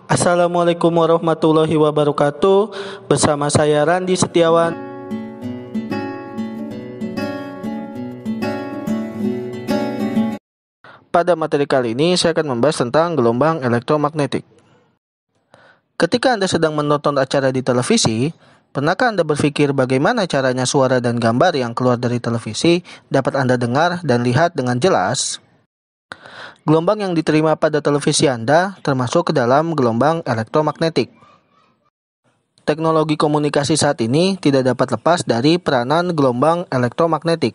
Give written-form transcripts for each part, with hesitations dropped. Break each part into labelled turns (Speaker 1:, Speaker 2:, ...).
Speaker 1: Assalamualaikum warahmatullahi wabarakatuh. Bersama saya Randi Setiawan. Pada materi kali ini saya akan membahas tentang gelombang elektromagnetik. Ketika Anda sedang menonton acara di televisi, pernahkah Anda berpikir bagaimana caranya suara dan gambar yang keluar dari televisi dapat Anda dengar dan lihat dengan jelas? Gelombang yang diterima pada televisi Anda termasuk ke dalam gelombang elektromagnetik. Teknologi komunikasi saat ini tidak dapat lepas dari peranan gelombang elektromagnetik.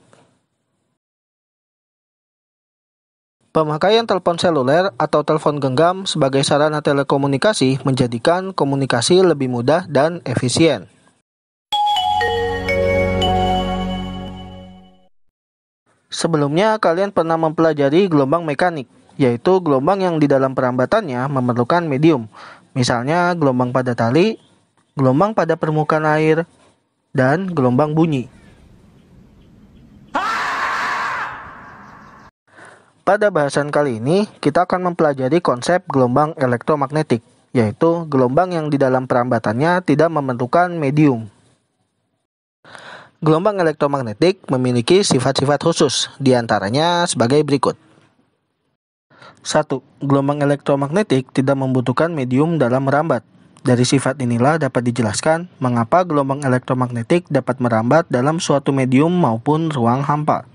Speaker 1: Pemakaian telepon seluler atau telepon genggam sebagai sarana telekomunikasi menjadikan komunikasi lebih mudah dan efisien. Sebelumnya, kalian pernah mempelajari gelombang mekanik, yaitu gelombang yang di dalam perambatannya memerlukan medium, misalnya gelombang pada tali, gelombang pada permukaan air, dan gelombang bunyi. Pada bahasan kali ini, kita akan mempelajari konsep gelombang elektromagnetik, yaitu gelombang yang di dalam perambatannya tidak memerlukan medium. Gelombang elektromagnetik memiliki sifat-sifat khusus, diantaranya sebagai berikut. 1. Gelombang elektromagnetik tidak membutuhkan medium dalam merambat. Dari sifat inilah dapat dijelaskan mengapa gelombang elektromagnetik dapat merambat dalam suatu medium maupun ruang hampa.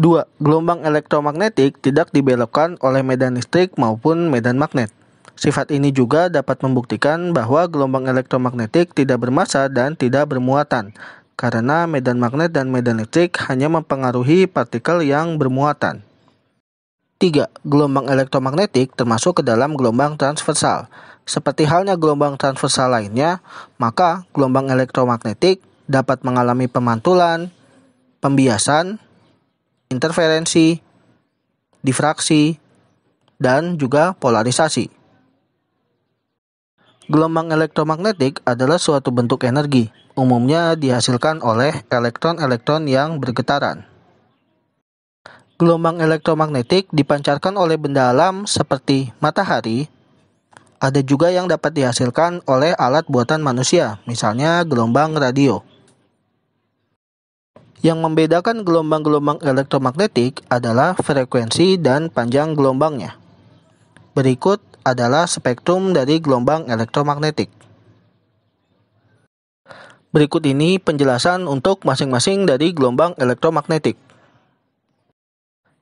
Speaker 1: 2. Gelombang elektromagnetik tidak dibelokkan oleh medan listrik maupun medan magnet. Sifat ini juga dapat membuktikan bahwa gelombang elektromagnetik tidak bermassa dan tidak bermuatan, karena medan magnet dan medan listrik hanya mempengaruhi partikel yang bermuatan. 3. Gelombang elektromagnetik termasuk ke dalam gelombang transversal. Seperti halnya gelombang transversal lainnya, maka gelombang elektromagnetik dapat mengalami pemantulan, pembiasan, interferensi, difraksi, dan juga polarisasi. Gelombang elektromagnetik adalah suatu bentuk energi, umumnya dihasilkan oleh elektron-elektron yang bergetaran. Gelombang elektromagnetik dipancarkan oleh benda alam seperti matahari. Ada juga yang dapat dihasilkan oleh alat buatan manusia, misalnya gelombang radio. Yang membedakan gelombang-gelombang elektromagnetik adalah frekuensi dan panjang gelombangnya. Berikut adalah spektrum dari gelombang elektromagnetik. Berikut ini penjelasan untuk masing-masing dari gelombang elektromagnetik.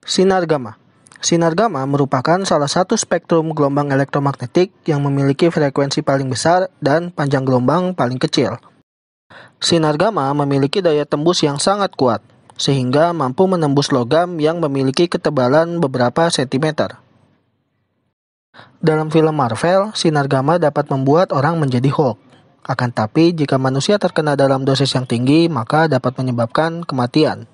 Speaker 1: Sinar gamma. Sinar gamma merupakan salah satu spektrum gelombang elektromagnetik yang memiliki frekuensi paling besar dan panjang gelombang paling kecil. Sinar gamma memiliki daya tembus yang sangat kuat, sehingga mampu menembus logam yang memiliki ketebalan beberapa sentimeter. Dalam film Marvel, sinar gamma dapat membuat orang menjadi Hulk. Akan tapi, jika manusia terkena dalam dosis yang tinggi, maka dapat menyebabkan kematian.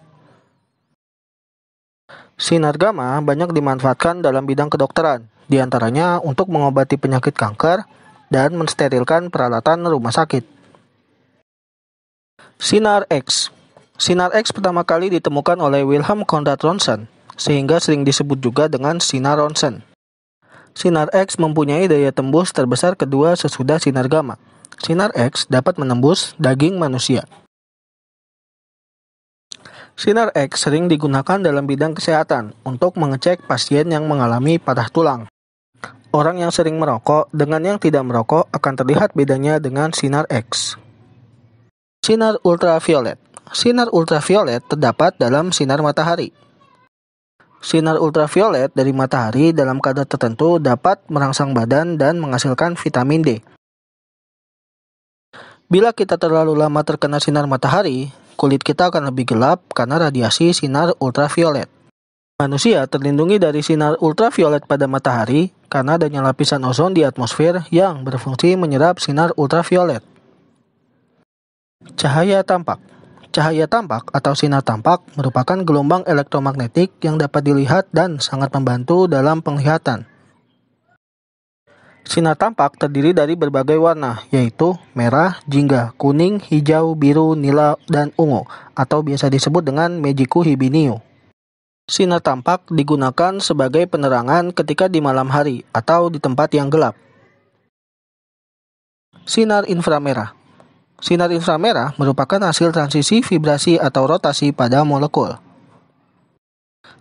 Speaker 1: Sinar gamma banyak dimanfaatkan dalam bidang kedokteran, di antaranya untuk mengobati penyakit kanker dan mensterilkan peralatan rumah sakit. Sinar X. Sinar X pertama kali ditemukan oleh Wilhelm Conrad Rontgen, sehingga sering disebut juga dengan sinar Rontgen. Sinar X mempunyai daya tembus terbesar kedua sesudah sinar gamma. Sinar X dapat menembus daging manusia. Sinar X sering digunakan dalam bidang kesehatan untuk mengecek pasien yang mengalami patah tulang. Orang yang sering merokok dengan yang tidak merokok akan terlihat bedanya dengan sinar X. Sinar ultraviolet. Sinar ultraviolet terdapat dalam sinar matahari. Sinar ultraviolet dari matahari dalam kadar tertentu dapat merangsang badan dan menghasilkan vitamin D. Bila kita terlalu lama terkena sinar matahari, kulit kita akan lebih gelap karena radiasi sinar ultraviolet. Manusia terlindungi dari sinar ultraviolet pada matahari karena adanya lapisan ozon di atmosfer yang berfungsi menyerap sinar ultraviolet. Cahaya tampak. Cahaya tampak atau sinar tampak merupakan gelombang elektromagnetik yang dapat dilihat dan sangat membantu dalam penglihatan. Sinar tampak terdiri dari berbagai warna, yaitu merah, jingga, kuning, hijau, biru, nila, dan ungu, atau biasa disebut dengan Mejiku Hibiniu. Sinar tampak digunakan sebagai penerangan ketika di malam hari atau di tempat yang gelap. Sinar inframerah. Sinar inframerah merupakan hasil transisi vibrasi atau rotasi pada molekul.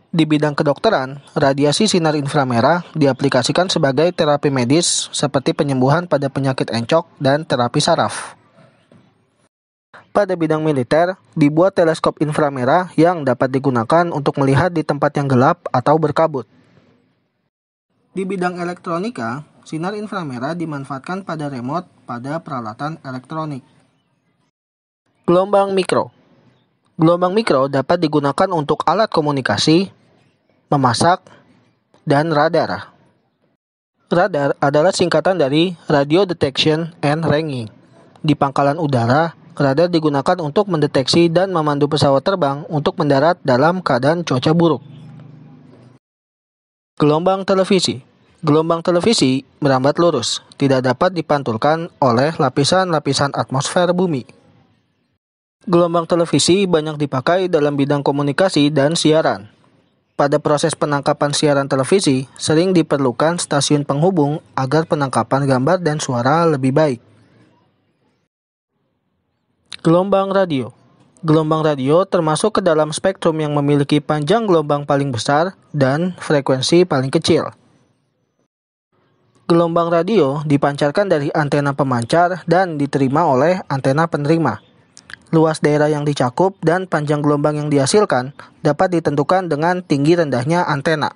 Speaker 1: Di bidang kedokteran, radiasi sinar inframerah diaplikasikan sebagai terapi medis seperti penyembuhan pada penyakit encok dan terapi saraf. Pada bidang militer, dibuat teleskop inframerah yang dapat digunakan untuk melihat di tempat yang gelap atau berkabut. Di bidang elektronika, sinar inframerah dimanfaatkan pada remote pada peralatan elektronik. Gelombang mikro. Gelombang mikro dapat digunakan untuk alat komunikasi, memasak, dan radar. Radar adalah singkatan dari Radio Detection and Ranging. Di pangkalan udara, radar digunakan untuk mendeteksi dan memandu pesawat terbang untuk mendarat dalam keadaan cuaca buruk. Gelombang televisi. Gelombang televisi merambat lurus, tidak dapat dipantulkan oleh lapisan-lapisan atmosfer bumi. Gelombang televisi banyak dipakai dalam bidang komunikasi dan siaran. Pada proses penangkapan siaran televisi, sering diperlukan stasiun penghubung agar penangkapan gambar dan suara lebih baik. Gelombang radio. Gelombang radio termasuk ke dalam spektrum yang memiliki panjang gelombang paling besar dan frekuensi paling kecil. Gelombang radio dipancarkan dari antena pemancar dan diterima oleh antena penerima. Luas daerah yang dicakup dan panjang gelombang yang dihasilkan dapat ditentukan dengan tinggi rendahnya antena.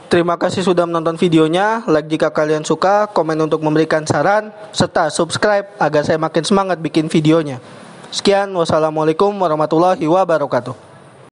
Speaker 1: Terima kasih sudah menonton videonya. Like jika kalian suka, komen untuk memberikan saran, serta subscribe agar saya makin semangat bikin videonya. Sekian, wassalamualaikum warahmatullahi wabarakatuh.